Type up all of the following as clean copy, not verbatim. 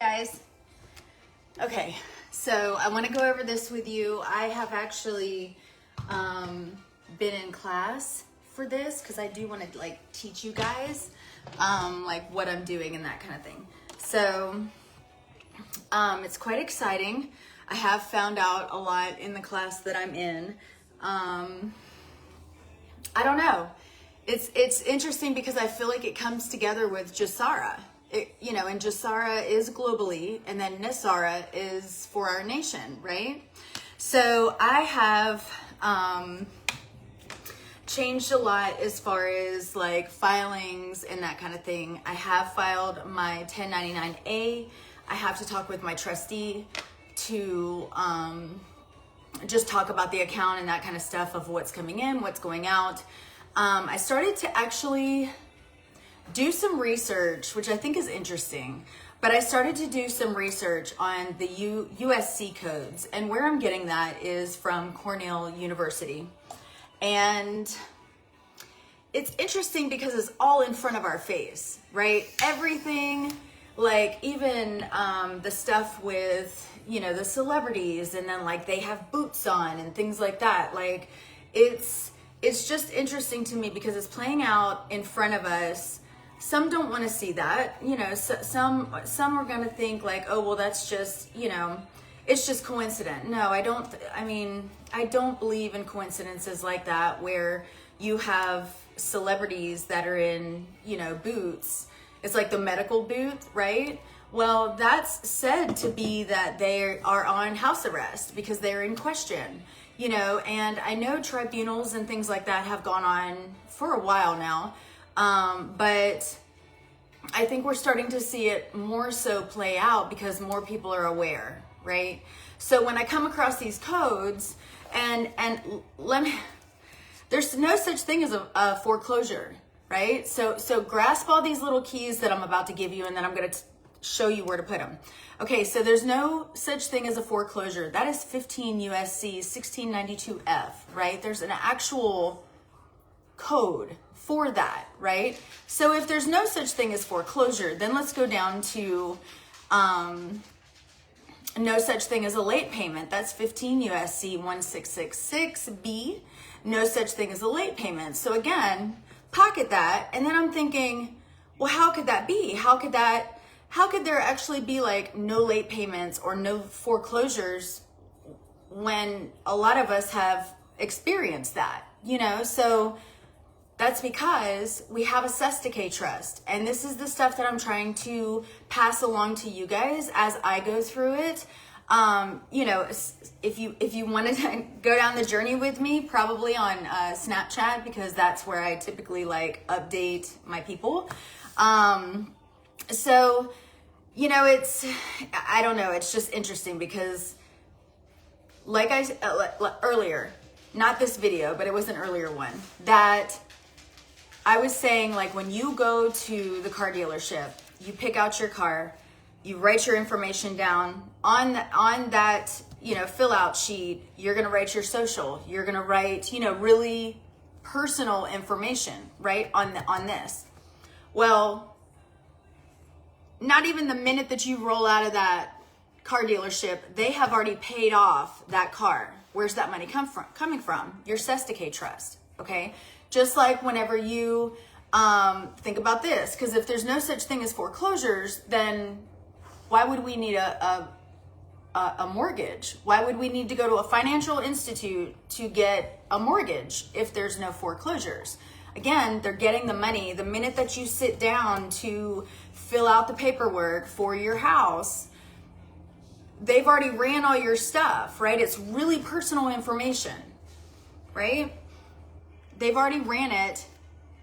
Guys, okay, so I want to go over this with you. I have actually been in class for this because I do want to like teach you guys like what I'm doing and that kind of thing. So it's quite exciting. I have found out a lot in the class that I'm in. I don't know. It's interesting because I feel like it comes together with Nesara. And Nesara is globally, and then Nesara is for our nation, right? So I have changed a lot as far as like filings and that kind of thing. I have filed my 1099A. I have to talk with my trustee to just talk about the account and that kind of stuff of what's coming in, what's going out. I started to actually do some research, which I think is interesting, but I started to do some research on the USC codes, and where I'm getting that is from Cornell University. And it's interesting because it's all in front of our face, right? Everything, like even the stuff with, the celebrities, and then like they have boots on and things like that. Like it's just interesting to me because it's playing out in front of us. Some don't want to see that, some are going to think like, oh, well, that's just, it's just coincident. No, I don't believe in coincidences like that where you have celebrities that are in, boots. It's like the medical boot, right? Well, that's said to be that they are on house arrest because they're in question, and I know tribunals and things like that have gone on for a while now. But I think we're starting to see it more so play out because more people are aware, right? So when I come across these codes and there's no such thing as a foreclosure, right? So grasp all these little keys that I'm about to give you, and then I'm going to show you where to put them. Okay, so there's no such thing as a foreclosure. That is 15 USC 1692F, right? There's an actual code for that, right? So if there's no such thing as foreclosure, then let's go down to no such thing as a late payment. That's 15 USC 1666B. No such thing as a late payment. So again, pocket that, and then I'm thinking, well, how could that be? How could there actually be like no late payments or no foreclosures when a lot of us have experienced that, So that's because we have a Trustee trust, and this is the stuff that I'm trying to pass along to you guys as I go through it. If you wanted to go down the journey with me, probably on Snapchat, because that's where I typically like update my people. I don't know, it's just interesting because like I said earlier, not this video, but it was an earlier one, that I was saying, like, when you go to the car dealership, you pick out your car, you write your information down on that, fill out sheet. You're going to write your social. You're going to write, really personal information, right? On this. Well, not even the minute that you roll out of that car dealership, they have already paid off that car. Where's that money coming from? Your Trustee trust. Okay. Just like whenever you think about this, because if there's no such thing as foreclosures, then why would we need a mortgage? Why would we need to go to a financial institute to get a mortgage if there's no foreclosures? Again, they're getting the money the minute that you sit down to fill out the paperwork for your house. They've already ran all your stuff, right? It's really personal information, right? They've already ran it,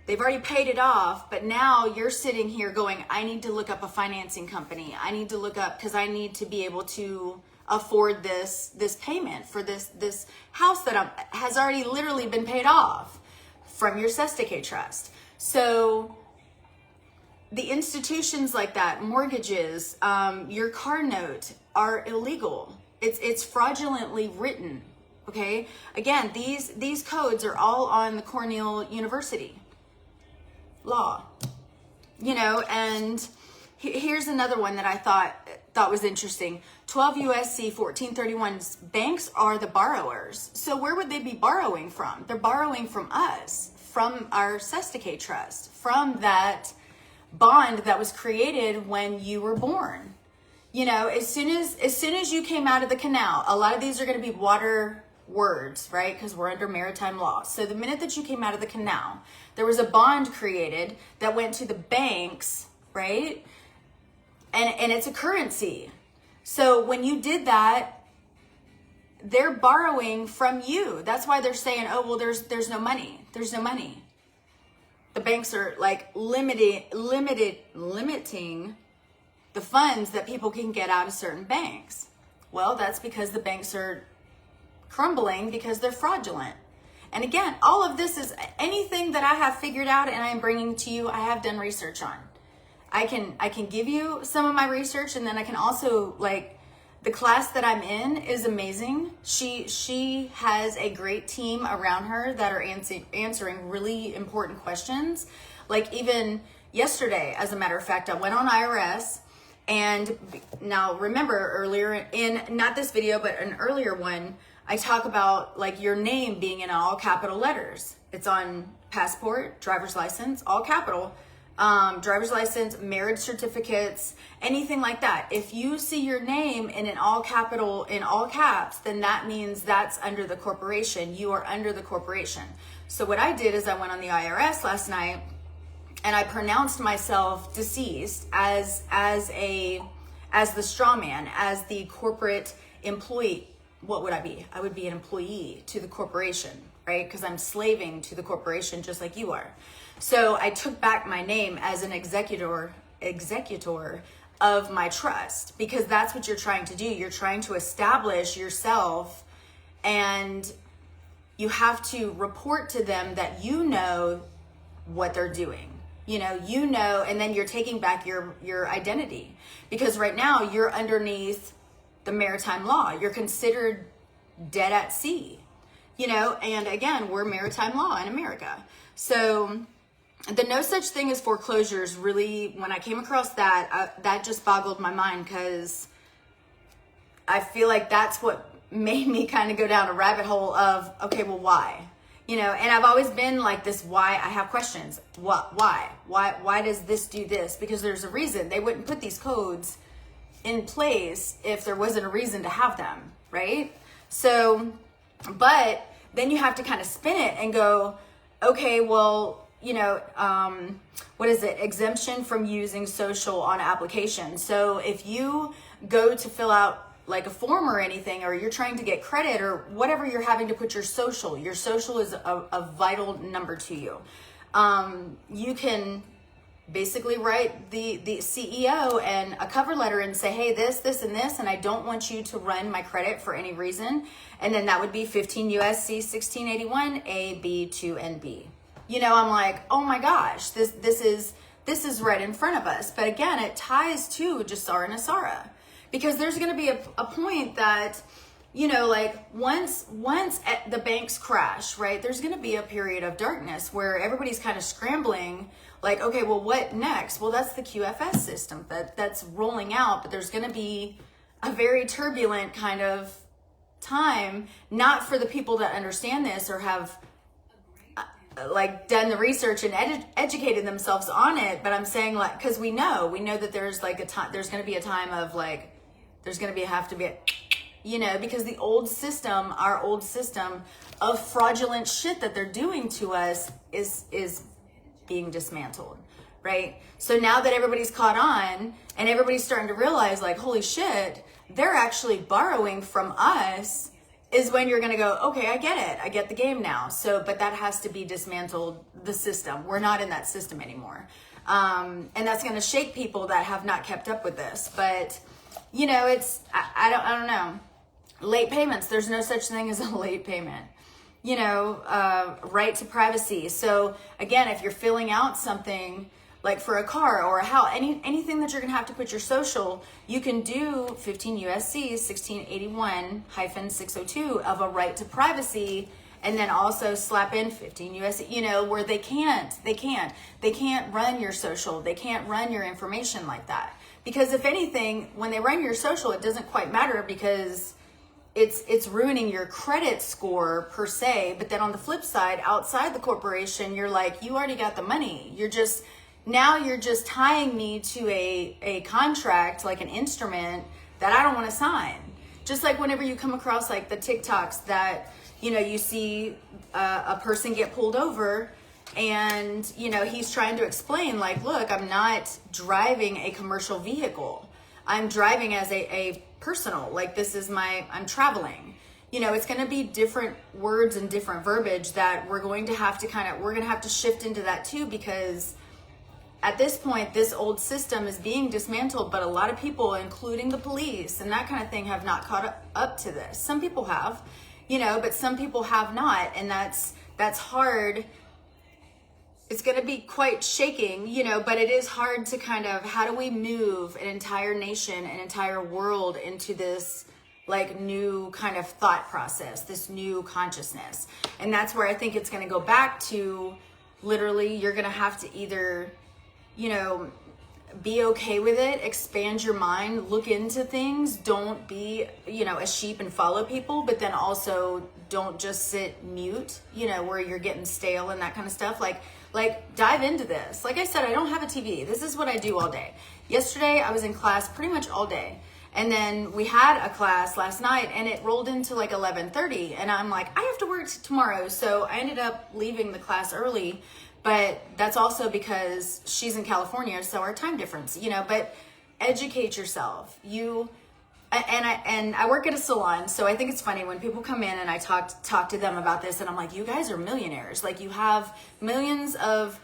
they've already paid it off, but now you're sitting here going, I need to look up a financing company. I need to look up, because I need to be able to afford this payment for this house that has already literally been paid off from your Trustee trust. So the institutions like that, mortgages, your car note are illegal. It's fraudulently written. Okay. Again, these codes are all on the Cornell University law, and here's another one that I thought thought was interesting. 12 USC 1431, banks are the borrowers. So where would they be borrowing from? They're borrowing from us, from our Sestake trust, from that bond that was created when you were born. You know, as soon as you came out of the canal, a lot of these are going to be water words, right? Because we're under maritime law. So the minute that you came out of the canal, there was a bond created that went to the banks, right? And it's a currency. So when you did that, they're borrowing from you. That's why they're saying, oh, well, there's no money. There's no money. The banks are like limiting the funds that people can get out of certain banks. Well, that's because the banks are crumbling because they're fraudulent. And again, all of this is anything that I have figured out and I'm bringing to you, I have done research on. I can give you some of my research, and then I can also, like, the class that I'm in is amazing. She has a great team around her that are answering really important questions. Like even yesterday, as a matter of fact, I went on IRS, and now remember earlier in, not this video, but an earlier one, I talk about like your name being in all capital letters. It's on passport, driver's license, all capital. Driver's license, marriage certificates, anything like that. If you see your name in all capital, in all caps, then that means that's under the corporation. You are under the corporation. So what I did is I went on the IRS last night and I pronounced myself deceased as the straw man, as the corporate employee. What would I be? I would be an employee to the corporation, right? Because I'm slaving to the corporation just like you are. So I took back my name as an executor of my trust, because that's what you're trying to do. You're trying to establish yourself, and you have to report to them that you know what they're doing. You know, and then you're taking back your identity, because right now you're underneath the maritime law. You're considered dead at sea, and again, we're maritime law in America. So the no such thing as foreclosures, really, when I came across that, that just boggled my mind, because I feel like that's what made me kind of go down a rabbit hole of, okay, well, why? And I've always been like this, why? I have questions. What? Why does this do this? Because there's a reason. They wouldn't put these codes in place if there wasn't a reason to have them, right? So, but then you have to kind of spin it and go, okay, well, what is it? Exemption from using social on application. So if you go to fill out like a form or anything, or you're trying to get credit or whatever, you're having to put your social is a vital number to you. You can basically write the CEO and a cover letter and say, hey, this, and this, and I don't want you to run my credit for any reason. And then that would be 15 USC 1681 A, B, 2, and B. I'm like, oh my gosh, this is right in front of us. But again, it ties to Nesara and Nesara, because there's going to be a point that, like once the banks crash, right, there's going to be a period of darkness where everybody's kind of scrambling, like, okay, well, what next? Well, that's the QFS system that's rolling out, but there's going to be a very turbulent kind of time, not for the people that understand this or have like done the research and educated themselves on it, but I'm saying, like, because we know that there's like a time, there's going to be a time of like, there's going to have to be because the old system, our old system of fraudulent shit that they're doing to us is being dismantled, right? So now that everybody's caught on and everybody's starting to realize, like, holy shit, they're actually borrowing from us, is when you're going to go, okay, I get it. I get the game now. So, but that has to be dismantled, the system. We're not in that system anymore. And that's going to shake people that have not kept up with this. But, it's, I don't know. Late payments. There's no such thing as a late payment. Right to privacy. So again, if you're filling out something like for a car or a house, anything that you're gonna have to put your social, you can do 15 USC 1681-602 of a right to privacy, and then also slap in 15 USC, where they can't run your social, they can't run your information like that, Because if anything, when they run your social, it doesn't quite matter because it's ruining your credit score per se. But then on the flip side, outside the corporation, you're like, you already got the money. You're just tying me to a contract, like an instrument that I don't want to sign. Just like whenever you come across like the TikToks that, you see a person get pulled over and, he's trying to explain like, look, I'm not driving a commercial vehicle. I'm driving as a personal, like this is I'm traveling. It's going to be different words and different verbiage that we're going to have to shift into that too, because at this point, this old system is being dismantled, but a lot of people, including the police and that kind of thing, have not caught up to this. Some people have, but some people have not. And that's hard. It's going to be quite shaking, but it is hard to kind of, how do we move an entire nation, an entire world into this like new kind of thought process, this new consciousness? And that's where I think it's going to go back to, literally, you're going to have to either, be okay with it, expand your mind, look into things, don't be, a sheep and follow people, but then also don't just sit mute, where you're getting stale and that kind of stuff. Like dive into this. Like I said, I don't have a TV. This is what I do all day. Yesterday, I was in class pretty much all day. And then we had a class last night and it rolled into like 11:30 and I'm like, I have to work tomorrow. So I ended up leaving the class early, but that's also because she's in California. So our time difference, but educate yourself. I work at a salon. So I think it's funny when people come in and I talk to them about this and I'm like, you guys are millionaires. Like you have millions of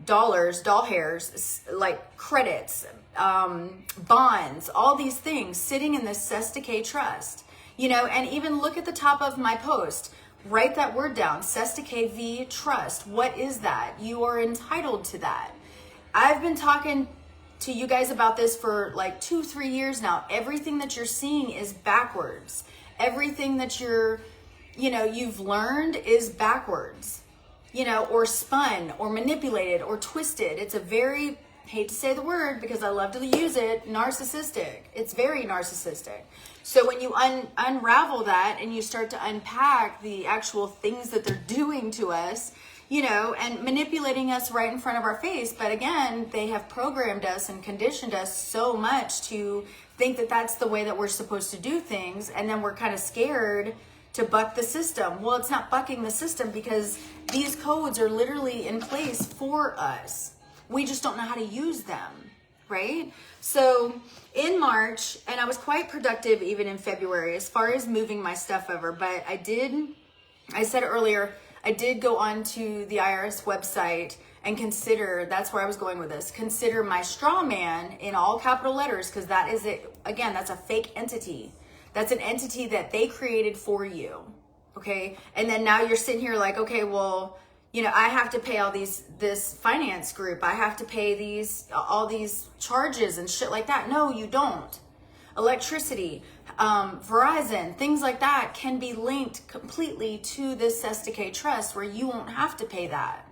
dollars, doll hairs, like credits, bonds, all these things sitting in this Trustee trust, and even look at the top of my post, write that word down, Trustee v trust. What is that? You are entitled to that. I've been talking to you guys about this for like 2-3 years now. Everything that you're seeing is backwards. Everything that you've learned is backwards, or spun or manipulated or twisted. It's a very, hate to say the word because I love to use it, narcissistic. It's very narcissistic. So when you unravel that and you start to unpack the actual things that they're doing to us, and manipulating us right in front of our face. But again, they have programmed us and conditioned us so much to think that that's the way that we're supposed to do things. And then we're kind of scared to buck the system. Well, it's not bucking the system because these codes are literally in place for us. We just don't know how to use them, right? So in March, and I was quite productive even in February as far as moving my stuff over, but I said earlier, I did go onto the IRS website and consider, that's where I was going with this, consider my straw man in all capital letters, because that is it. Again, that's a fake entity. That's an entity that they created for you, okay? And then now you're sitting here like, okay, well, I have to pay this finance group. I have to pay all these charges and shit like that. No, you don't. Electricity, Verizon, things like that can be linked completely to this Trustee trust where you won't have to pay that.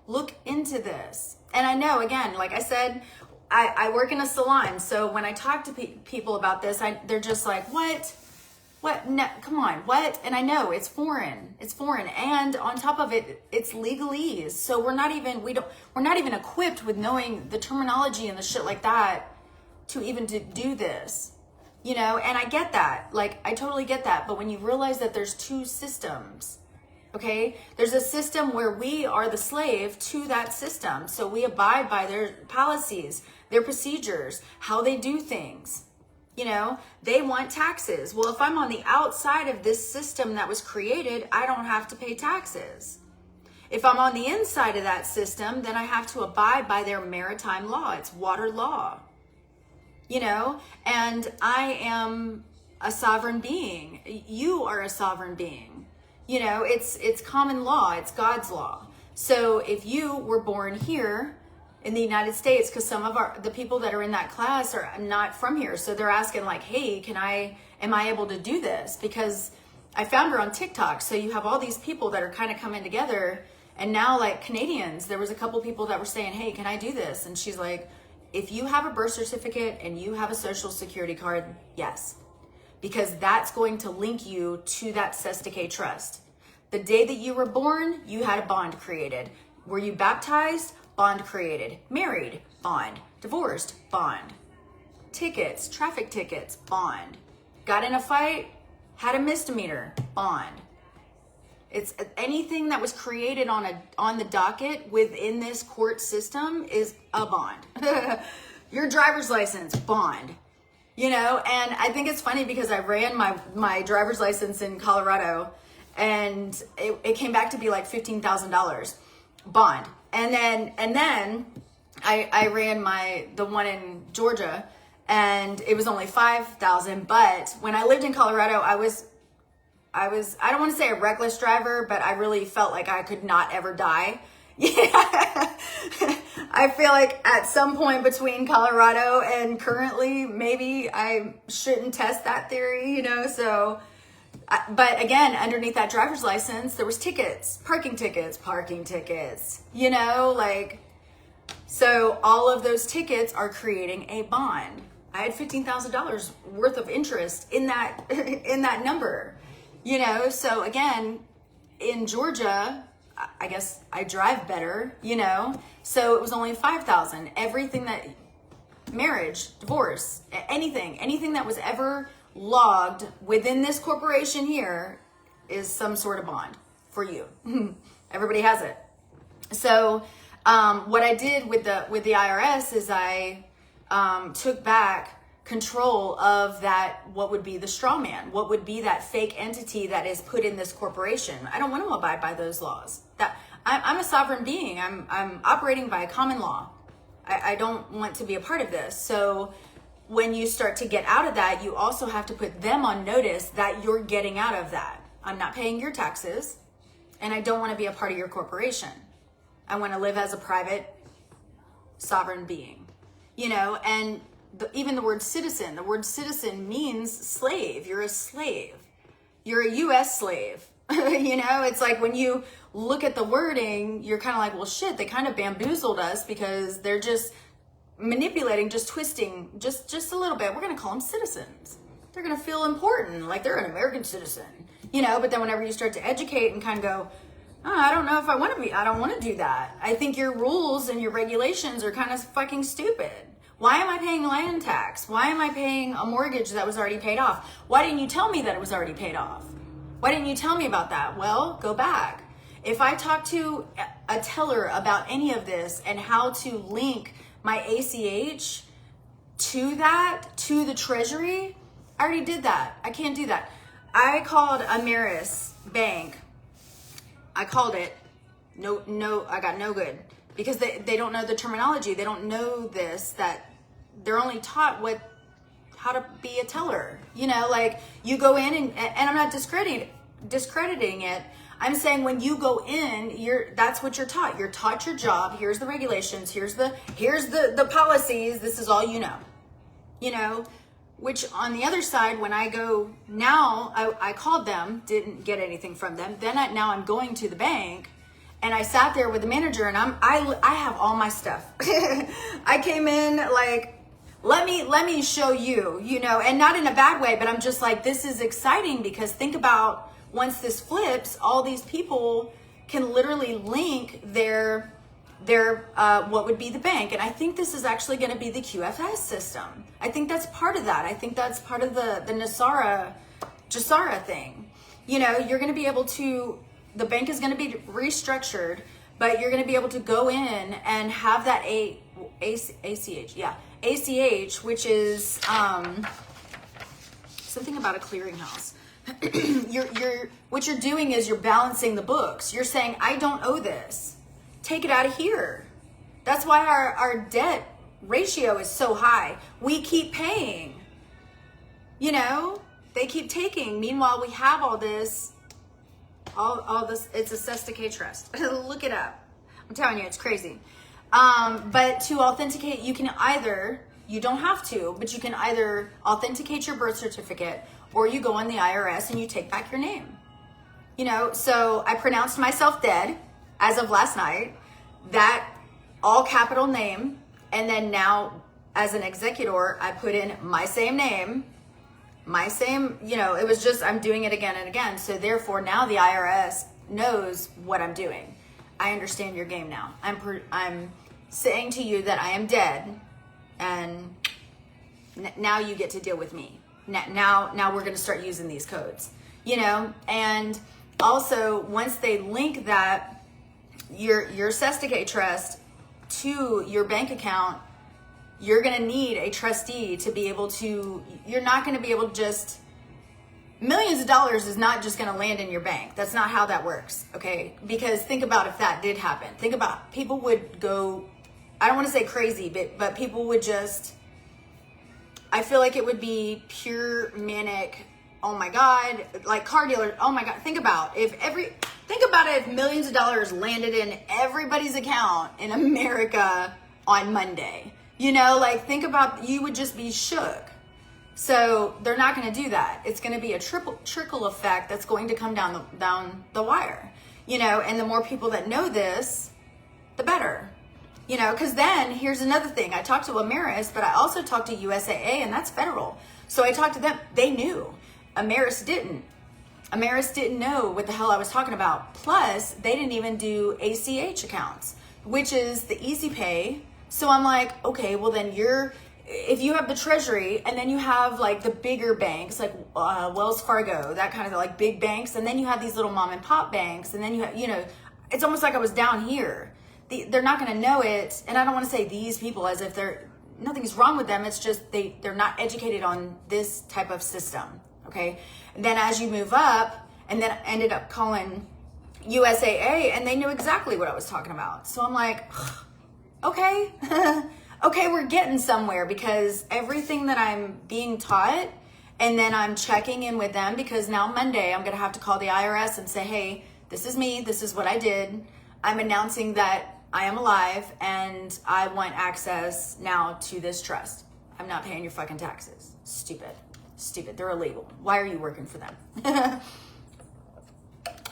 Look into this. And I know, again, like I said, I work in a salon. So when I talk to people about this, they're just like, what? No, come on, what? And I know it's foreign. It's foreign. And on top of it, it's legalese. So we're not even equipped with knowing the terminology and the shit like that to even do this. And I get that. Like, I totally get that. But when you realize that there's two systems, okay? There's a system where we are the slave to that system. So we abide by their policies, their procedures, how they do things. They want taxes. Well, if I'm on the outside of this system that was created, I don't have to pay taxes. If I'm on the inside of that system, then I have to abide by their maritime law. It's water law. And I am a sovereign being. You are a sovereign being. It's common law. It's God's law. So if you were born here in the United States, because some of the people that are in that class are not from here. So they're asking like, hey, am I able to do this? Because I found her on TikTok. So you have all these people that are kind of coming together. And now like Canadians, there was a couple people that were saying, hey, can I do this? And she's like, if you have a birth certificate and you have a social security card, yes, because that's going to link you to that Trustee trust. The day that you were born, you had a bond created. Were you baptized? Bond created. Married? Bond. Divorced? Bond. Tickets, traffic tickets, bond. Got in a fight? Had a misdemeanor? Bond. It's anything that was created on the docket within this court system is a bond. Your driver's license, bond. You know, and I think it's funny because I ran my driver's license in Colorado, and it came back to be like $15,000 bond. And then I ran the one in Georgia, and it was only $5,000. But when I lived in Colorado, I don't want to say a reckless driver, but I really felt like I could not ever die. Yeah. I feel like at some point between Colorado and currently, maybe I shouldn't test that theory, you know, so, but again, underneath that driver's license, there was tickets, parking tickets, you know, like, so all of those tickets are creating a bond. I had $15,000 worth of interest in that number, you know, so again, in Georgia, I guess I drive better, you know, so it was only $5,000. Everything that, marriage, divorce, anything that was ever logged within this corporation here is some sort of bond for you. Everybody has it. So what I did with the IRS is I took back control of that, what would be the straw man, what would be that fake entity that is put in this corporation. I don't want to abide by those laws. That I'm a sovereign being. I'm operating by common law. I don't want to be a part of this. So when you start to get out of that, you also have to put them on notice that you're getting out of that. I'm not paying your taxes, and I don't want to be a part of your corporation. I want to live as a private sovereign being, you know, and even the word citizen means slave. You're a slave. You're a U.S. slave. You know, it's like when you look at the wording, you're kind of like, well, shit, they kind of bamboozled us because they're just manipulating, just twisting, just a little bit. We're going to call them citizens. They're going to feel important, like they're an American citizen, you know, but then whenever you start to educate and kind of go, oh, I don't know if I don't want to do that. I think your rules and your regulations are kind of fucking stupid. Why am I paying land tax? Why am I paying a mortgage that was already paid off? Why didn't you tell me that it was already paid off? Why didn't you tell me about that? Well, go back. If I talk to a teller about any of this and how to link my ACH to the Treasury, I already did that. I can't do that. I called Ameris Bank. I called it. No, I got no good. Because they don't know the terminology. They don't know this, that they're only taught how to be a teller. You know, like you go in and I'm not discrediting it. I'm saying when you go in, that's what you're taught. You're taught your job. Here's the regulations. Here's the policies. This is all you know. You know, which on the other side, when I go now, I called them, didn't get anything from them. Then now I'm going to the bank. And I sat there with the manager, and I have all my stuff. I came in like, let me show you, you know, and not in a bad way, but I'm just like, this is exciting because think about once this flips, all these people can literally link their what would be the bank. And I think this is actually going to be the QFS system. I think that's part of that. I think that's part of the Nesara thing. You know, you're going to be able to, the bank is going to be restructured, but you're going to be able to go in and have that ACH, which is something about a clearinghouse. What you're doing is you're balancing the books. You're saying, I don't owe this. Take it out of here. That's why our debt ratio is so high. We keep paying. You know, they keep taking. Meanwhile, we have all this. All this, it's a Trustee trust. Look it up. I'm telling you, it's crazy. But to authenticate, you don't have to, but you can either authenticate your birth certificate or you go on the IRS and you take back your name. You know, so I pronounced myself dead as of last night, that all capital name, and then now as an executor, I put in my same name, my same, it was just, I'm doing it again and again. So therefore now the IRS knows what I'm doing. I understand your game now. I'm saying to you that I am dead, and now you get to deal with me. Now we're going to start using these codes, and also once they link that your Sestake trust to your bank account, you're going to need a trustee to be able to, you're not going to be able to just, millions of dollars is not just going to land in your bank. That's not how that works. Okay. Because think about if that did happen, think about people would go, I don't want to say crazy, but people would just, I feel like it would be pure manic. Oh my God. Like car dealers. Oh my God. Think about it if millions of dollars landed in everybody's account in America on Monday, think about, you would just be shook. So they're not going to do that. It's going to be a trickle effect that's going to come down the wire, and the more people that know this, the better. Because then here's another thing. I talked to Ameris, but I also talked to USAA, and that's federal. So I talked to them. They knew. Ameris didn't. Ameris didn't know what the hell I was talking about. Plus, they didn't even do ACH accounts, which is the easy pay. So I'm like, okay, well then if you have the Treasury, and then you have like the bigger banks, like Wells Fargo, that kind of like big banks, and then you have these little mom and pop banks, and then you have, it's almost like I was down here. They're not going to know it. And I don't want to say these people as if nothing's wrong with them. It's just they're not educated on this type of system. Okay. And then as you move up, and then I ended up calling USAA, and they knew exactly what I was talking about. So I'm like, okay, okay, we're getting somewhere, because everything that I'm being taught, and then I'm checking in with them, because now Monday I'm going to have to call the IRS and say, hey, this is me. This is what I did. I'm announcing that I am alive and I want access now to this trust. I'm not paying your fucking taxes. Stupid. They're illegal. Why are you working for them?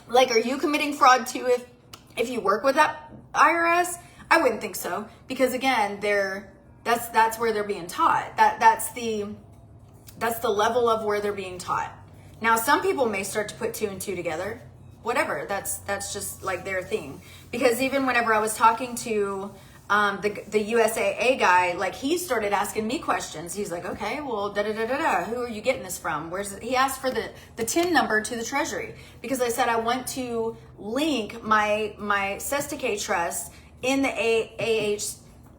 Like, are you committing fraud too if you work with that IRS? I wouldn't think so, because again, that's where they're being taught. That's the level of where they're being taught. Now, some people may start to put two and two together. Whatever, that's just like their thing. Because even whenever I was talking to the USAA guy, like he started asking me questions. He's like, okay, well, who are you getting this from? He asked for the TIN number to the Treasury, because I said I want to link my Sestake trust in the AH.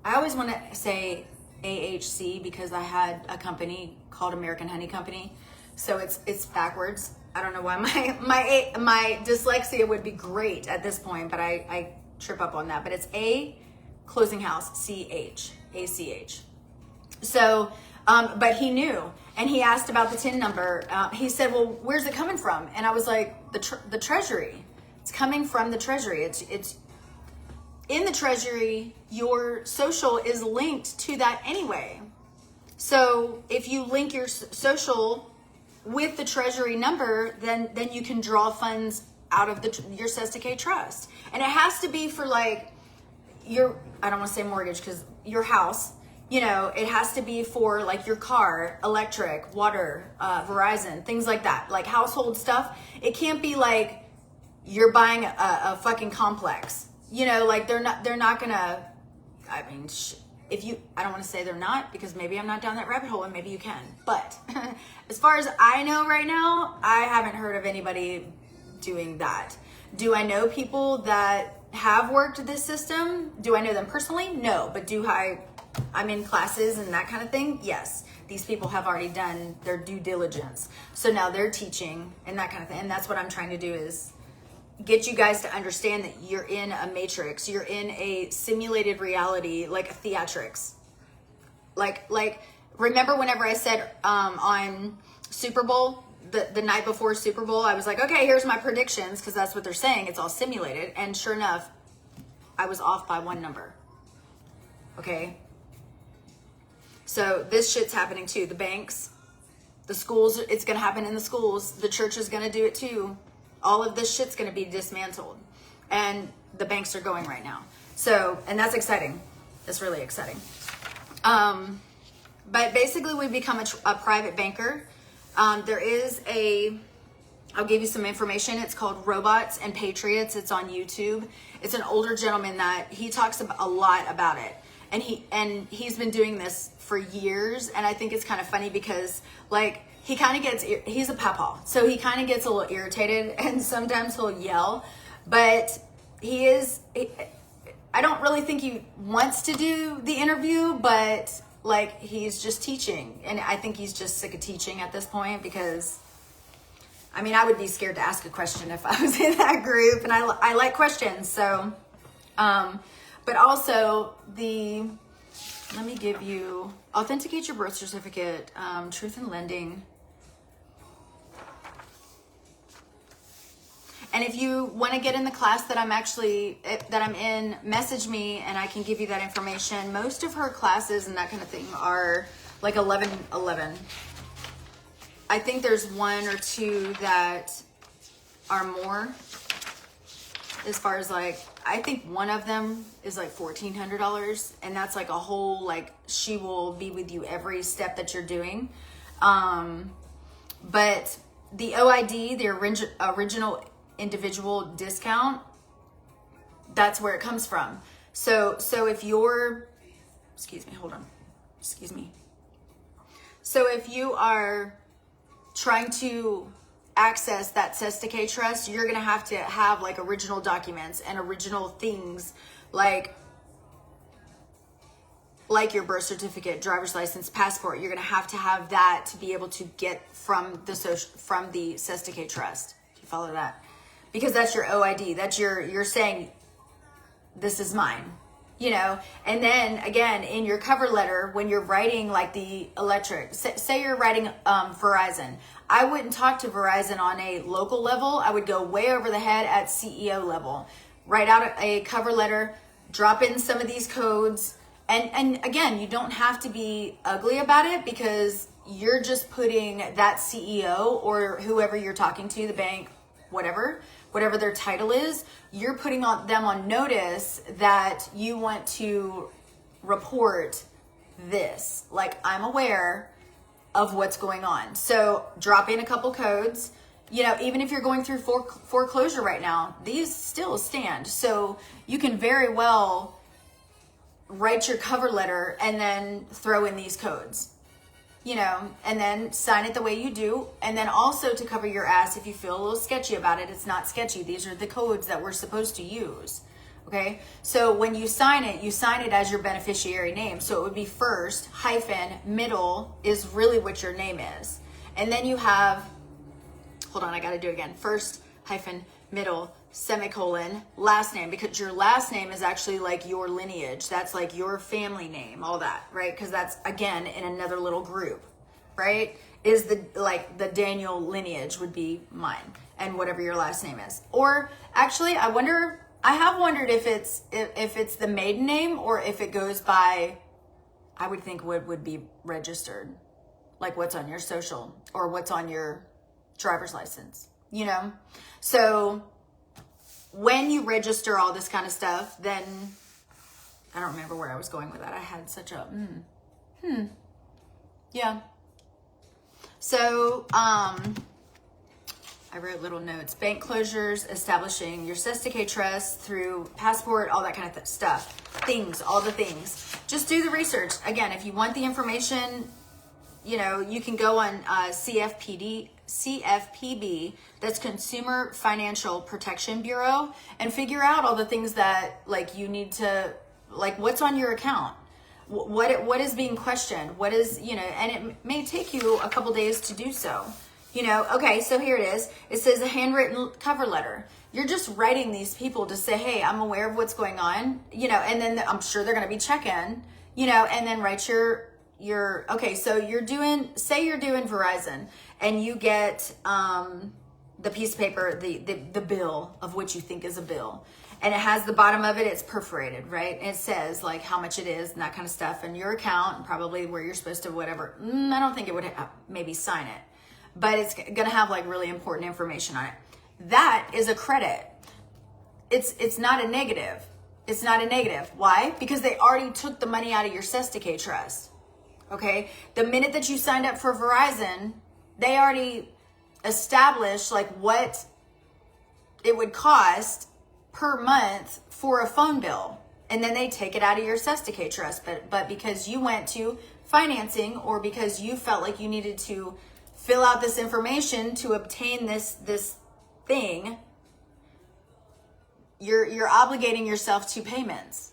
I always want to say AHC because I had a company called American Honey Company, so it's backwards. I don't know why my dyslexia would be great at this point, but I trip up on that. But it's A closing house ACH. So, but he knew, and he asked about the TIN number. He said, "Well, where's it coming from?" And I was like, "The Treasury. It's coming from the Treasury. It's in the Treasury. Your social is linked to that anyway. So if you link your social with the Treasury number, then you can draw funds out of your Sestake trust. And it has to be for like I don't want to say mortgage, because your house, it has to be for like your car, electric, water, Verizon, things like that, like household stuff. It can't be like you're buying a fucking complex, like they're not gonna, I mean, I don't want to say they're not, because maybe I'm not down that rabbit hole and maybe you can. But as far as I know right now, I haven't heard of anybody doing that. Do I know people that have worked this system? Do I know them personally? No. But I'm in classes and that kind of thing? Yes. These people have already done their due diligence. So now they're teaching and that kind of thing. And that's what I'm trying to do, is get you guys to understand that you're in a matrix. You're in a simulated reality, like a theatrics. Like remember whenever I said on Super Bowl, the night before Super Bowl, I was like, okay, here's my predictions, because that's what they're saying. It's all simulated. And sure enough, I was off by one number. Okay. So this shit's happening too. The banks, the schools, it's going to happen in the schools. The church is going to do it too. All of this shit's going to be dismantled, and the banks are going right now. So, and that's exciting. That's really exciting. But basically, we become a private banker. There is I'll give you some information. It's called Robots and Patriots. It's on YouTube. It's an older gentleman that he talks a lot about it. And he's been doing this for years. And I think it's kind of funny because like he kind of gets, he's a papa. So he kind of gets a little irritated and sometimes he'll yell. But I don't really think he wants to do the interview, but like he's just teaching. And I think he's just sick of teaching at this point because I mean, I would be scared to ask a question if I was in that group, and I like questions. So, but also let me give you, authenticate your birth certificate, truth in lending. And if you want to get in the class that I'm in, message me and I can give you that information. Most of her classes and that kind of thing are like 11. I think there's one or two that are more, as far as like, I think one of them is like $1,400, and that's like a whole, like, she will be with you every step that you're doing. But the OID, the original individual discount, that's where it comes from. So if you're, So if you are trying to access that Trustee trust, you're going to have like original documents and original things like your birth certificate, driver's license, passport. You're going to have that to be able to get from the Trustee trust. Do you follow that? Because that's your OID. That's you're saying this is mine. You know, and then again, in your cover letter, when you're writing like the electric, say you're writing Verizon, I wouldn't talk to Verizon on a local level. I would go way over the head at CEO level, write out a cover letter, drop in some of these codes. And again, you don't have to be ugly about it because you're just putting that CEO or whoever you're talking to, the bank, whatever their title is, you're putting them on notice that you want to report this. Like, I'm aware of what's going on. So drop in a couple codes. You know, even if you're going through foreclosure right now, these still stand. So you can very well write your cover letter and then throw in these codes. You know, and then sign it the way you do. And then also to cover your ass, if you feel a little sketchy about it, it's not sketchy. These are the codes that we're supposed to use. Okay. So when you sign it as your beneficiary name. So it would be first hyphen middle is really what your name is. And then you have, hold on, I got to do it again. First hyphen middle semicolon last name, because your last name is actually like your lineage. That's like your family name, all that, right? Because that's again in another little group, right? Is the Daniel lineage would be mine, and whatever your last name is. Or actually, I have wondered if it's the maiden name or if it goes by, I would think what would be registered, like what's on your social or what's on your driver's license, you know? So when you register all this kind of stuff, then I don't remember where I was going with that. I had such a, yeah. So, I wrote little notes, bank closures, establishing your Trustee trust through passport, all that kind of stuff, all the things. Just do the research. Again, if you want the information, you know, you can go on CFPB, that's Consumer Financial Protection Bureau, and figure out all the things that like you need to, like what's on your account, what is being questioned, what is, you know, and it may take you a couple days to do so. You know, okay, so here it is. It says a handwritten cover letter. You're just writing these people to say, hey, I'm aware of what's going on, you know, and then I'm sure they're going to be checking, you know, and then write your okay, so say you're doing Verizon and you get the piece of paper, the bill of what you think is a bill, and it has the bottom of it, it's perforated, right? And it says like how much it is and that kind of stuff, and your account and probably where you're supposed to whatever. I don't think it would maybe sign it, but it's gonna have like really important information on it. That is a credit. It's not a negative. It's not a negative. Why? Because they already took the money out of your Trustee trust. okay? The minute that you signed up for Verizon, they already established like what it would cost per month for a phone bill. And then they take it out of your Trustee trust. But because you went to financing, or because you felt like you needed to fill out this information to obtain this thing, you're obligating yourself to payments.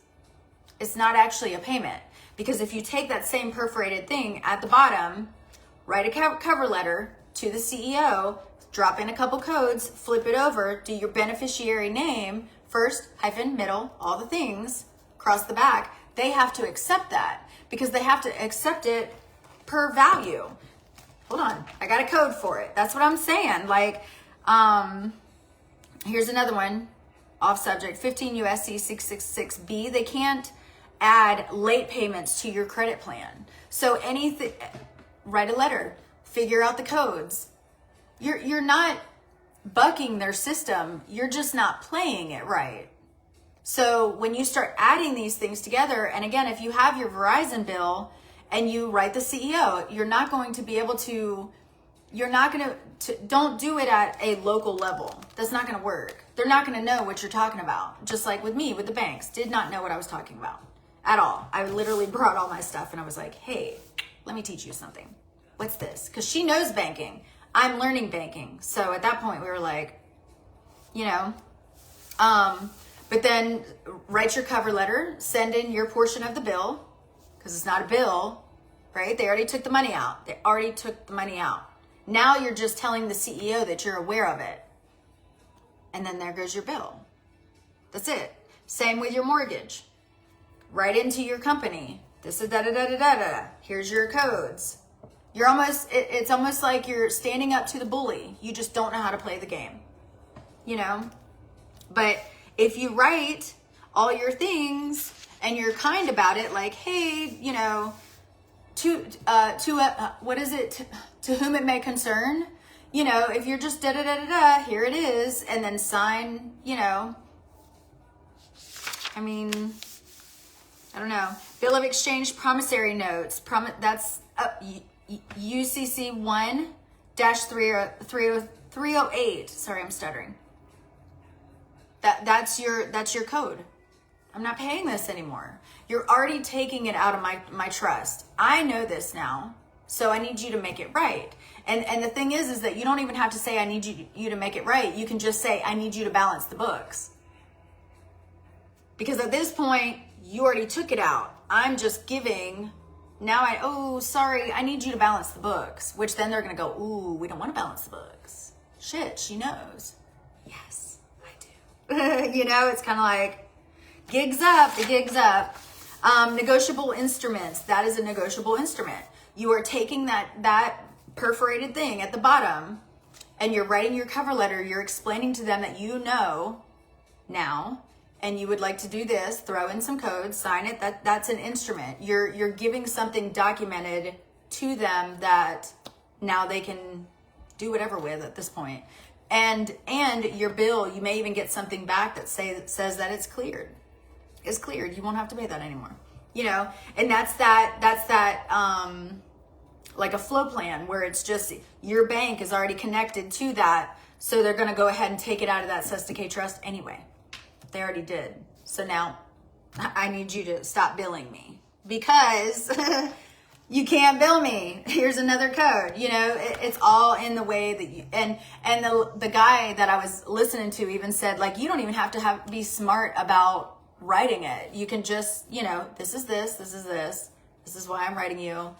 It's not actually a payment, because if you take that same perforated thing at the bottom, write a cover letter to the CEO, drop in a couple codes, flip it over, do your beneficiary name first, hyphen, middle, all the things, across the back, they have to accept that, because they have to accept it per value. Hold on, I got a code for it. That's what I'm saying. Like, here's another one, off subject, 15 USC 666B. They can't add late payments to your credit plan. So anything, write a letter, figure out the codes. You're not bucking their system. You're just not playing it right. So when you start adding these things together, and again, if you have your Verizon bill and you write the CEO, you're not going to be able to, don't do it at a local level. That's not going to work. They're not going to know what you're talking about. Just like with me, with the banks, did not know what I was talking about at all. I literally brought all my stuff and I was like, hey, let me teach you something. What's this? Because she knows banking. I'm learning banking. So at that point we were like, but then write your cover letter, send in your portion of the bill, because it's not a bill, right? They already took the money out. Now you're just telling the CEO that you're aware of it. And then there goes your bill. That's it. Same with your mortgage. Write into your company. This is da-da-da-da-da-da. Here's your codes. It's almost like you're standing up to the bully. You just don't know how to play the game, But if you write all your things and you're kind about it, like, hey, what is it? To whom it may concern, if you're just da-da-da-da-da, here it is, and then sign, I don't know. Bill of exchange promissory notes. That's UCC 1-308. Sorry, I'm stuttering. That's your code. I'm not paying this anymore. You're already taking it out of my trust. I know this now, so I need you to make it right. And the thing is that you don't even have to say I need you to make it right. You can just say I need you to balance the books. Because at this point, you already took it out. I'm just giving. Now sorry, I need you to balance the books. Which then they're going to go, ooh, we don't want to balance the books. Shit, she knows. Yes, I do. It's kind of like, the gig's up. Negotiable instruments. That is a negotiable instrument. You are taking that perforated thing at the bottom and you're writing your cover letter. You're explaining to them that you know now, and you would like to do this, throw in some codes, sign it. That's an instrument. You're giving something documented to them that now they can do whatever with at this point. And your bill, you may even get something back that says that it's cleared. It's cleared. You won't have to pay that anymore. And that's that like a flow plan where it's just your bank is already connected to that. So they're going to go ahead and take it out of that Trustee trust anyway. They already did. So now I need you to stop billing me, because you can't bill me. Here's another code. It's all in the way that you, and the guy that I was listening to even said, like, you don't even have to be smart about writing it. You can just, this is this is why I'm writing you,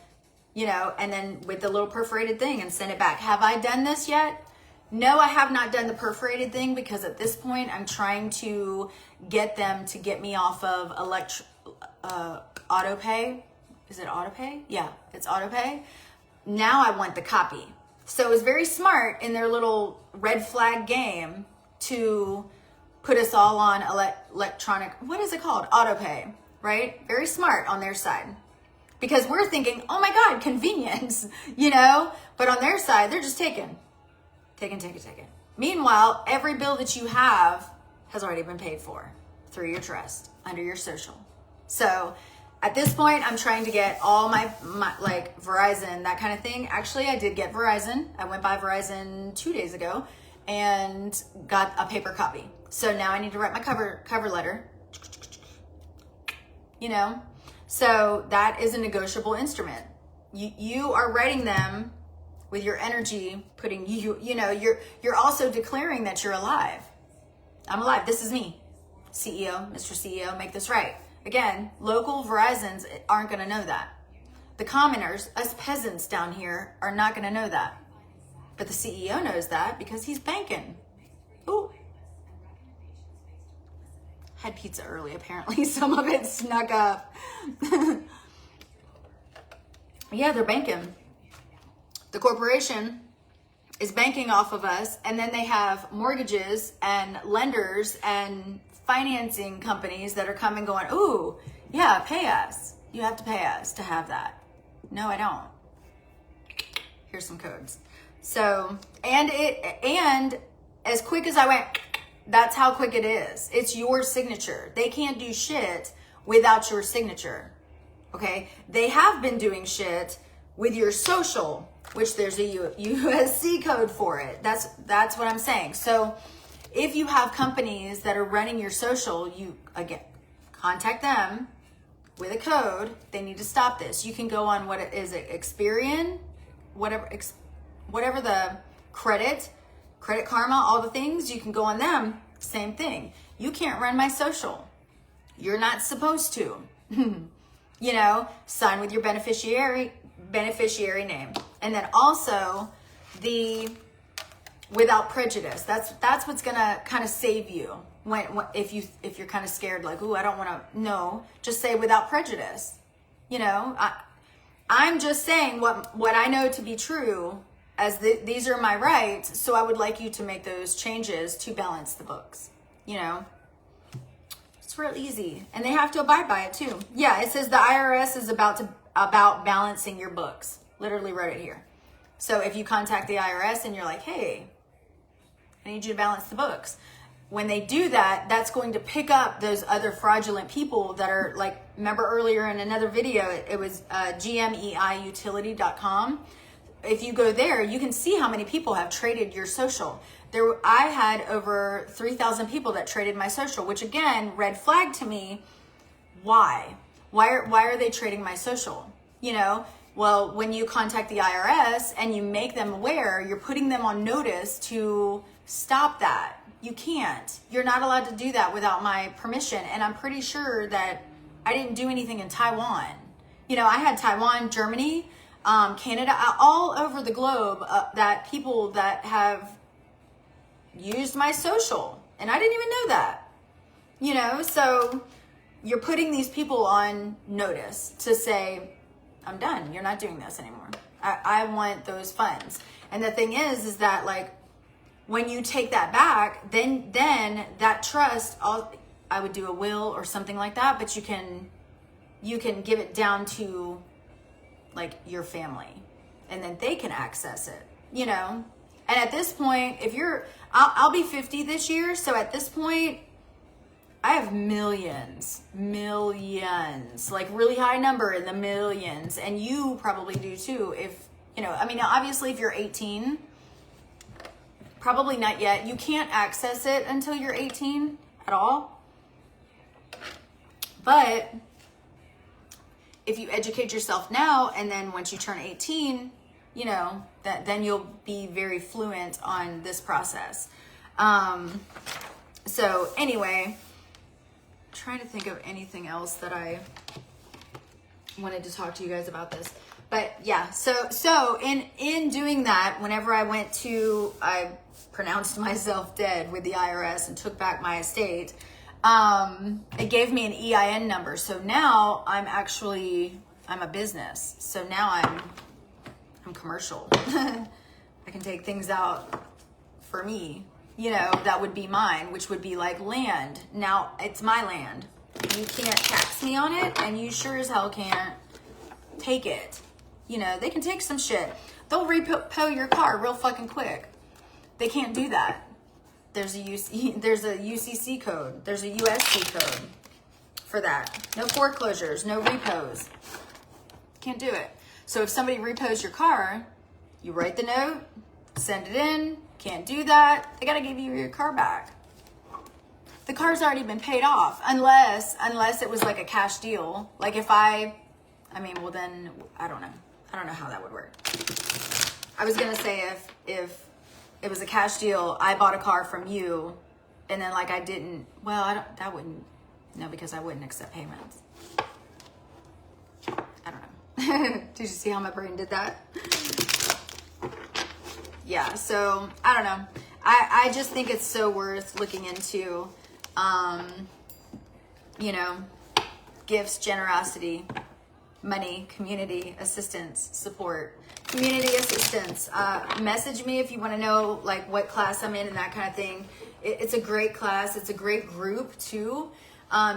and then with the little perforated thing and send it back. Have I done this yet? No, I have not done the perforated thing, because at this point I'm trying to get them to get me off of auto pay. Is it auto pay? Yeah, it's auto pay. Now I want the copy. So it was very smart in their little red flag game to put us all on electronic, what is it called? Auto pay, right? Very smart on their side. Because we're thinking, oh my God, convenience, but on their side, they're just taking. Meanwhile, every bill that you have has already been paid for through your trust, under your social. So at this point, I'm trying to get all my like Verizon, that kind of thing. Actually, I did get Verizon. I went by Verizon 2 days ago and got a paper copy. So now I need to write my cover letter. You know, so that is a negotiable instrument. You are writing them with your energy, putting you know, you're also declaring that you're alive. I'm alive. This is me, CEO, Mr. CEO, make this right. Again, local Verizons aren't going to know that. The commoners, us peasants down here, are not going to know that. But the CEO knows that because he's banking. Ooh. Had pizza early, apparently. Some of it snuck up. Yeah, they're banking. The corporation is banking off of us, and then they have mortgages and lenders and financing companies that are coming going, ooh, yeah, pay us. You have to pay us to have that. No, I don't. Here's some codes. So, and as quick as I went, that's how quick it is. It's your signature. They can't do shit without your signature. Okay? They have been doing shit with your social, which there's a USC code for it. That's what I'm saying. So if you have companies that are running your social, you, again, contact them with a code. They need to stop this. You can go on what it is, Experian, whatever the Credit Karma, all the things, you can go on them. Same thing. You can't run my social. You're not supposed to. You know, sign with your beneficiary name. And then also the without prejudice. That's what's gonna kind of save you if you're kind of scared, like, ooh, I don't want to. No, just say without prejudice. You know, I'm just saying what I know to be true, as these are my rights. So I would like you to make those changes to balance the books. You know, it's real easy, and they have to abide by it too. Yeah, it says the IRS is about balancing your books. Literally wrote it here. So if you contact the IRS and you're like, hey, I need you to balance the books. When they do that, that's going to pick up those other fraudulent people that are like, remember earlier in another video, it was gmeiutility.com. If you go there, you can see how many people have traded your social. I had over 3,000 people that traded my social, which again, red flag to me. Why? Why are they trading my social? You know, well, when you contact the IRS and you make them aware, you're putting them on notice to stop that. You can't. You're not allowed to do that without my permission. And I'm pretty sure that I didn't do anything in Taiwan. You know, I had Taiwan, Germany, Canada, all over the globe, that people that have used my social. And I didn't even know that. You know, so you're putting these people on notice to say, I'm done. You're not doing this anymore. I want those funds. And the thing is that, like, when you take that back, then that trust, I would do a will or something like that, but you can give it down to like your family, and then they can access it, you know? And at this point, I'll be 50 this year. So at this point, I have millions, like really high number in the millions. And you probably do too. If, you know, I mean, obviously if you're 18, probably not yet. You can't access it until you're 18 at all. But if you educate yourself now, and then once you turn 18, you know, then you'll be very fluent on this process. So anyway, trying to think of anything else that I wanted to talk to you guys about this. But yeah, so in doing that, whenever I pronounced myself dead with the IRS and took back my estate, it gave me an EIN number. So now I'm a business. So now I'm commercial. I can take things out for me, you know, that would be mine, which would be like land. Now it's my land. You can't tax me on it, and you sure as hell can't take it. You know, they can take some shit. They'll repo your car real fucking quick. They can't do that. There's a UCC code. There's a USC code for that. No foreclosures, no repos. Can't do it. So if somebody repos your car, you write the note, send it in. Can't do that. They got to give you your car back. The car's already been paid off, unless it was like a cash deal. Like if well then I don't know. I don't know how that would work. I was gonna say if it was a cash deal, I bought a car from you, and then like I didn't. Well, because I wouldn't accept payments. I don't know. Did you see how my brain did that? Yeah. So I don't know. I just think it's so worth looking into. Gifts, generosity, money, community assistance, support, community assistance. Message me if you want to know like what class I'm in and that kind of thing. It's a great class. It's a great group too,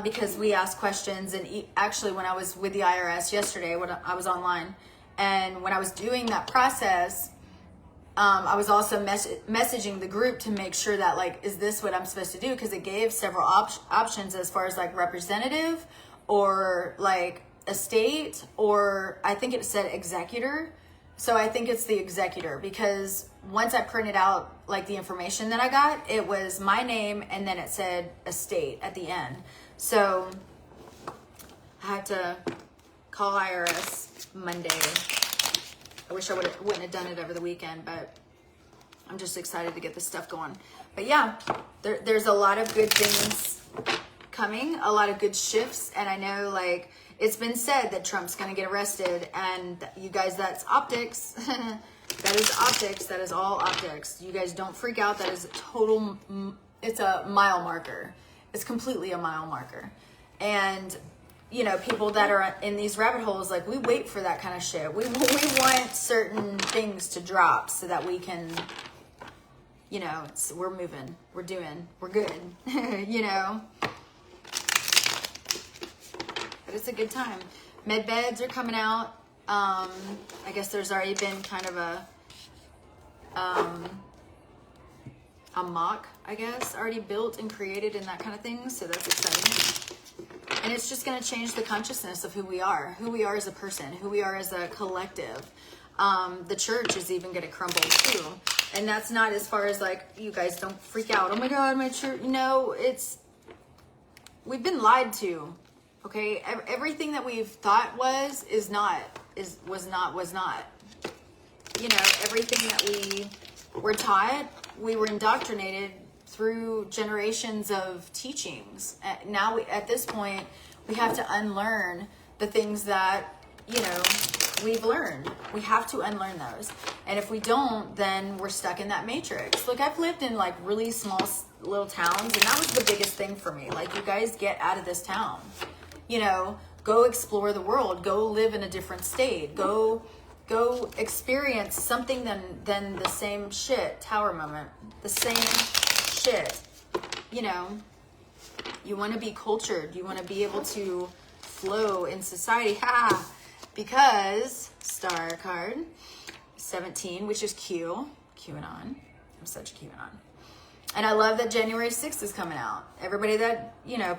because we ask questions. And actually, when I was with the IRS yesterday, when I was online, and when I was doing that process, I was also messaging the group to make sure that like, is this what I'm supposed to do? Because it gave several options as far as like representative or like estate, or I think it said executor. So I think it's the executor, because once I printed out like the information that I got, it was my name and then it said estate at the end. So I had to call IRS Monday. I wish I wouldn't have done it over the weekend, but I'm just excited to get this stuff going. But yeah, there's a lot of good things coming, a lot of good shifts. And I know like it's been said that Trump's going to get arrested, and you guys, that's optics. That is optics. That is all optics. You guys don't freak out. That is it's a mile marker. It's completely a mile marker. And people that are in these rabbit holes, like we wait for that kind of shit. We want certain things to drop so that we can, we're moving, we're doing, we're good, But it's a good time. Med beds are coming out. I guess there's already been kind of a mock, I guess, already built and created and that kind of thing. So that's exciting. And it's just going to change the consciousness of who we are as a person, who we are as a collective. The church is even going to crumble too. And that's not as far as like, you guys don't freak out. Oh my God, my church. No, we've been lied to. Okay. Everything that we've thought was not. Everything that we were taught, we were indoctrinated through generations of teachings. Now at this point, we have to unlearn the things that, we've learned. We have to unlearn those. And if we don't, then we're stuck in that matrix. Look, I've lived in like really small little towns, and that was the biggest thing for me. Like, you guys get out of this town, go explore the world, go live in a different state, go experience something than the same shit. Tower moment. The same shit. You want to be cultured. You want to be able to flow in society. Because star card 17, which is QAnon. I'm such a QAnon. And I love that January 6th is coming out. Everybody that,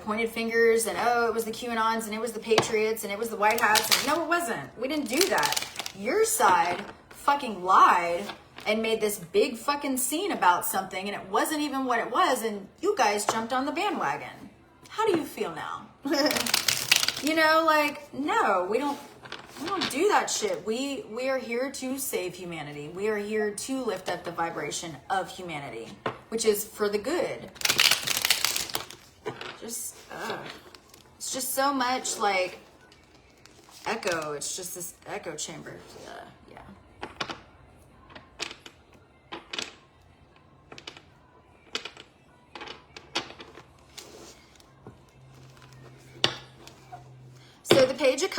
pointed fingers and, oh, it was the QAnons and it was the Patriots and it was the White Hats. And no, it wasn't. We didn't do that. Your side fucking lied and made this big fucking scene about something, and it wasn't even what it was, and you guys jumped on the bandwagon. How do you feel now? No, we don't do that shit. We are here to save humanity. We are here to lift up the vibration of humanity, which is for the good. It's just so much like echo. It's just this echo chamber. Yeah. So the Page of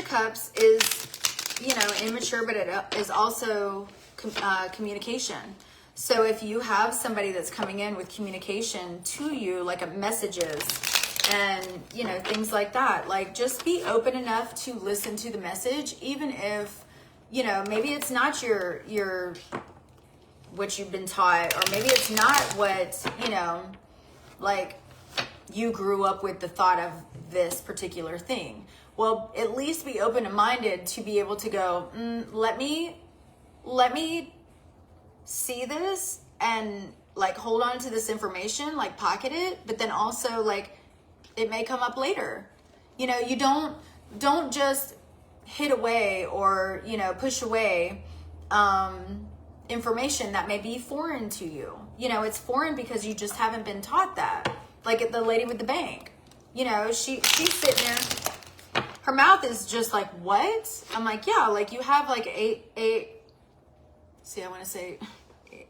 Cups is, immature, but it is also communication. So if you have somebody that's coming in with communication to you, like messages and, things like that, like just be open enough to listen to the message, even if, maybe it's not your what you've been taught, or maybe it's not what, like you grew up with the thought of this particular thing. Well, at least be open-minded to be able to go, let me see this and like hold on to this information, like pocket it, but then also like it may come up later. You know, you don't just hid away or, you know, push away information that may be foreign to you. You know, it's foreign because you just haven't been taught that. Like the lady with the bank, you know, she's sitting there, her mouth is just like, what? I'm like, yeah, like you have like see, I want to say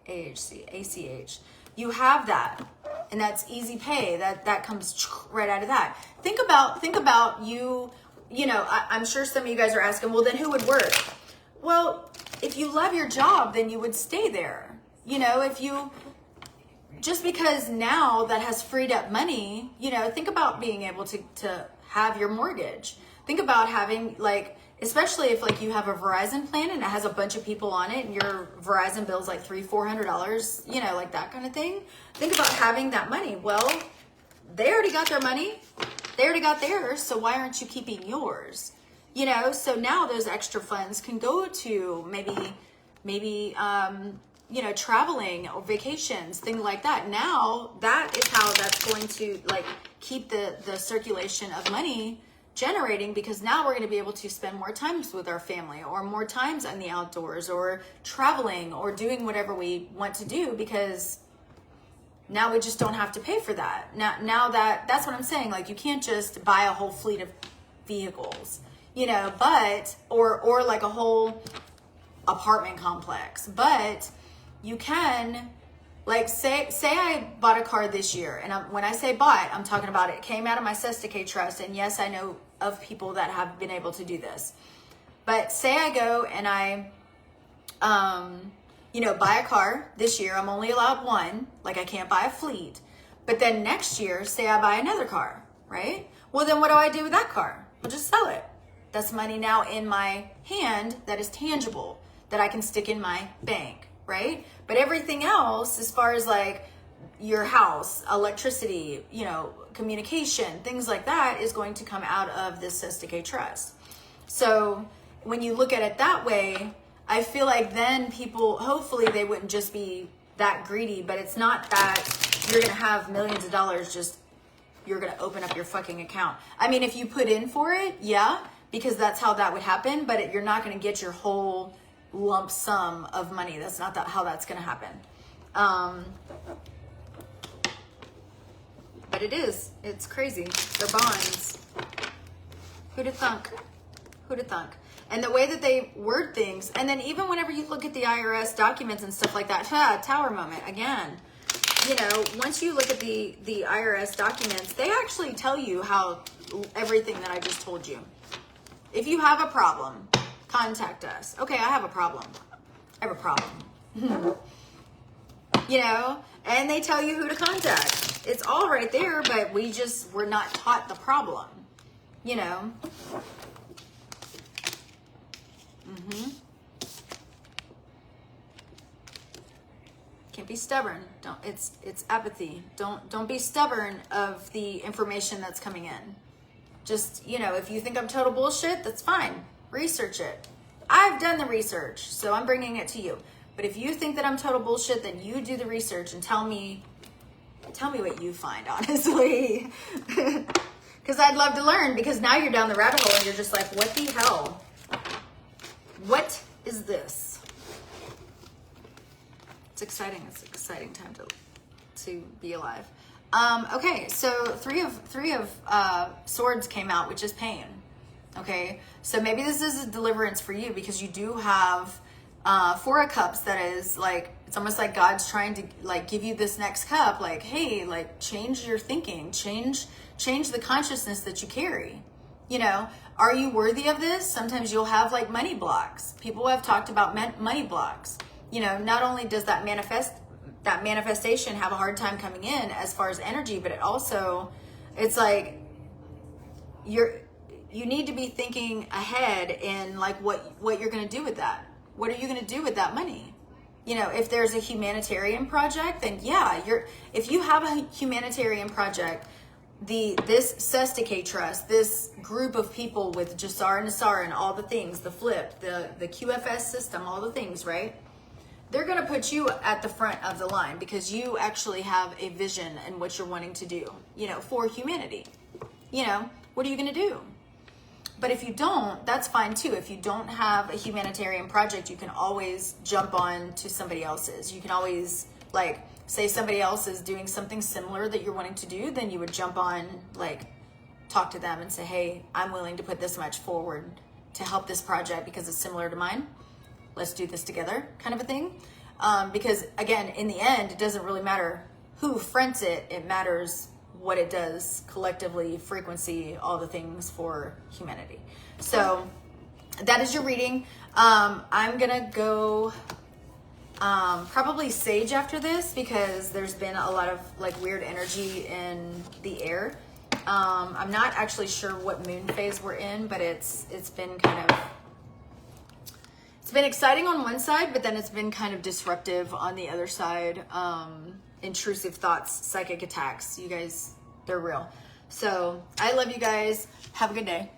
ACH. You have that, and that's easy pay. That comes right out of that. Think about you. You know, I'm sure some of you guys are asking, well, then who would work? Well, if you love your job, then you would stay there. You know, if you, just because now that has freed up money, you know, think about being able to have your mortgage. Think about having, like, especially if like you have a Verizon plan and it has a bunch of people on it and your Verizon bill's like $300-400, you know, like that kind of thing. Think about having that money. Well, they already got their money. They already got theirs. So why aren't you keeping yours? You know, so now those extra funds can go to maybe, you know, traveling or vacations, things like that. Now that is how that's going to like keep the circulation of money generating, because now we're going to be able to spend more times with our family or more times in the outdoors or traveling or doing whatever we want to do, because now we just don't have to pay for that. Now that's what I'm saying. Like you can't just buy a whole fleet of vehicles, you know, but, or like a whole apartment complex, but you can, like, say I bought a car this year, and when I say bought, I'm talking about it came out of my Trustee trust, and yes, I know of people that have been able to do this. But say I go and I, you know, buy a car this year. I'm only allowed one, like I can't buy a fleet. But then next year, say I buy another car, right? Well, then what do I do with that car? I'll just sell it. That's money now in my hand that is tangible, that I can stick in my bank, right? But everything else, as far as like your house, electricity, you know, communication, things like that, is going to come out of this Trustee trust. So when you look at it that way, I feel like then people, hopefully they wouldn't just be that greedy, but it's not that you're going to have millions of dollars just, you're going to open up your fucking account. I mean, if you put in for it, yeah, because that's how that would happen, but you're not going to get your whole lump sum of money. That's not how that's going to happen. But it is. It's crazy. They're bonds. Who'd have thunk? Who'd have thunk? And the way that they word things, and then even whenever you look at the IRS documents and stuff like that, tower moment again. You know, once you look at the IRS documents, they actually tell you how everything that I just told you. If you have a problem, contact us. Okay, I have a problem. I have a problem. You know, and they tell you who to contact. It's all right there, but we're not taught the problem, you know. Can't be stubborn. It's apathy. Don't be stubborn of the information that's coming in. Just, you know, if you think I'm total bullshit, that's fine. Research it. I've done the research, so I'm bringing it to you. But if you think that I'm total bullshit, then you do the research and tell me what you find, honestly. Because I'd love to learn, because now you're down the rabbit hole and you're just like, what the hell? What is this? It's exciting. It's an exciting time to be alive. Okay, so three of swords came out, which is pain. Okay, so maybe this is a deliverance for you, because you do have Four of Cups. That is like, it's almost like God's trying to like give you this next cup, like, hey, like change your thinking, change the consciousness that you carry. You know, are you worthy of this? Sometimes you'll have like money blocks. People have talked about money blocks. You know, not only does that manifestation have a hard time coming in as far as energy, but it also, it's like you need to be thinking ahead in like what you're going to do with that. What are you going to do with that money? You know, if there's a humanitarian project, then yeah, if you have a humanitarian project, this Sestake trust, this group of people with Nesara, Nesara, and all the things, the flip, the QFS system, all the things, right? They're going to put you at the front of the line because you actually have a vision and what you're wanting to do, you know, for humanity. You know, what are you going to do? But if you don't, that's fine too. If you don't have a humanitarian project, you can always jump on to somebody else's. You can always, like, say somebody else is doing something similar that you're wanting to do, then you would jump on, like, talk to them and say, hey, I'm willing to put this much forward to help this project because it's similar to mine. Let's do this together, kind of a thing. Because again, in the end, it doesn't really matter who fronts it. It matters what it does collectively, frequency, all the things for humanity. So that is your reading. I'm gonna go probably sage after this because there's been a lot of like weird energy in the air. I'm not actually sure what moon phase we're in, but it's been kind of, it's been exciting on one side, but then it's been kind of disruptive on the other side. Intrusive thoughts, psychic attacks, you guys, they're real. So I love you guys. Have a good day.